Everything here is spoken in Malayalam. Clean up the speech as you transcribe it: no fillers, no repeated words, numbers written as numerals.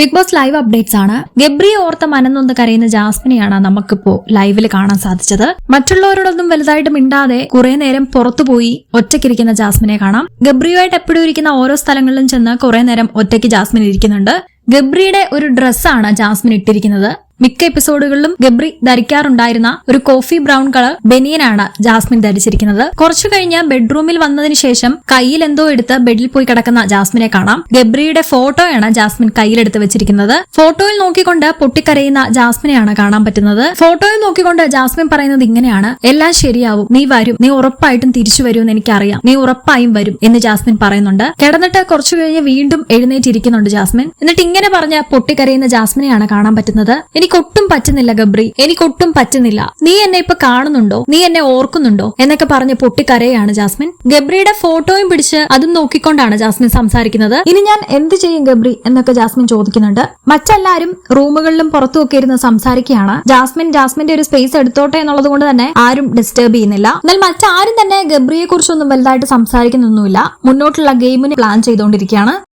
ബിഗ് ബോസ് ലൈവ് അപ്ഡേറ്റ്സ് ആണ്. ഗബ്രിയെ ഓർത്ത മനന്നൊന്ന് കരയുന്ന ജാസ്മിനെയാണ് നമുക്കിപ്പോ ലൈവിൽ കാണാൻ സാധിച്ചത്. മറ്റുള്ളവരോടൊന്നും വലുതായിട്ട് മിണ്ടാതെ കുറെ നേരം പുറത്തുപോയി ഒറ്റയ്ക്കിരിക്കുന്ന ജാസ്മിനെ കാണാം. ഗബ്രിയുമായിട്ട് എപ്പോഴും ഇരിക്കുന്ന ഓരോ സ്ഥലങ്ങളിലും ചെന്ന് കുറെ നേരം ഒറ്റയ്ക്ക് ജാസ്മിൻ ഇരിക്കുന്നുണ്ട്. ഗബ്രിയുടെ ഒരു ഡ്രസ്സാണ് ജാസ്മിൻ ഇട്ടിരിക്കുന്നത്. മിക്ക എപ്പിസോഡുകളിലും ഗബ്രി ധരിക്കാറുണ്ടായിരുന്ന ഒരു കോഫി ബ്രൗൺ കളർ ബനിയനാണ് ജാസ്മിൻ ധരിച്ചിരിക്കുന്നത്. കുറച്ചു കഴിഞ്ഞ് ബെഡ്റൂമിൽ വന്നതിന് ശേഷം കയ്യിൽ എന്തോ എടുത്ത് ബെഡിൽ പോയി കിടക്കുന്ന ജാസ്മിനെ കാണാം. ഗബ്രിയുടെ ഫോട്ടോയാണ് ജാസ്മിൻ കയ്യിലെടുത്ത് വെച്ചിരിക്കുന്നത്. ഫോട്ടോയിൽ നോക്കിക്കൊണ്ട് പൊട്ടിക്കരയുന്ന ജാസ്മിനെയാണ് കാണാൻ പറ്റുന്നത്. ഫോട്ടോയിൽ നോക്കിക്കൊണ്ട് ജാസ്മിൻ പറയുന്നത് ഇങ്ങനെയാണ്: എല്ലാം ശരിയാവും, നീ വരും, നീ ഉറപ്പായിട്ടും തിരിച്ചു വരുമെന്ന് എനിക്കറിയാം, നീ ഉറപ്പായും വരും എന്ന് ജാസ്മിൻ പറയുന്നുണ്ട്. കിടന്നിട്ട് കുറച്ചു കഴിഞ്ഞ് വീണ്ടും എഴുന്നേറ്റിരിക്കുന്നുണ്ട് ജാസ്മിൻ. എന്നിട്ട് ഇങ്ങനെ പറഞ്ഞ് പൊട്ടിക്കരയുന്ന ജാസ്മിനെയാണ് കാണാൻ പറ്റുന്നത്. എനിക്കൊട്ടും പറ്റുന്നില്ല ഗബ്രി, എനിക്കൊട്ടും പറ്റുന്നില്ല, നീ എന്നെ ഇപ്പൊ കാണുന്നുണ്ടോ, നീ എന്നെ ഓർക്കുന്നുണ്ടോ എന്നൊക്കെ പറഞ്ഞ് പൊട്ടിക്കരയാണ് ജാസ്മിൻ. ഗബ്രിയുടെ ഫോട്ടോയും പിടിച്ച് അതും നോക്കിക്കൊണ്ടാണ് ജാസ്മിൻ സംസാരിക്കുന്നത്. ഇനി ഞാൻ എന്ത് ചെയ്യും ഗബ്രി എന്നൊക്കെ ജാസ്മിൻ ചോദിക്കുന്നുണ്ട്. മറ്റെല്ലാരും റൂമുകളിലും പുറത്തുമൊക്കെ ഇരുന്ന് സംസാരിക്കുകയാണ്. ജാസ്മിന്റെ ഒരു സ്പേസ് എടുത്തോട്ടെ എന്നുള്ളത് കൊണ്ട് തന്നെ ആരും ഡിസ്റ്റർബ് ചെയ്യുന്നില്ല. എന്നാൽ മറ്റാരും തന്നെ ഗബ്രിയെ കുറിച്ചൊന്നും വലുതായിട്ട് സംസാരിക്കുന്നൊന്നുമില്ല. മുന്നോട്ടുള്ള ഗെയിമിന് പ്ലാൻ ചെയ്തുകൊണ്ടിരിക്കുകയാണ്.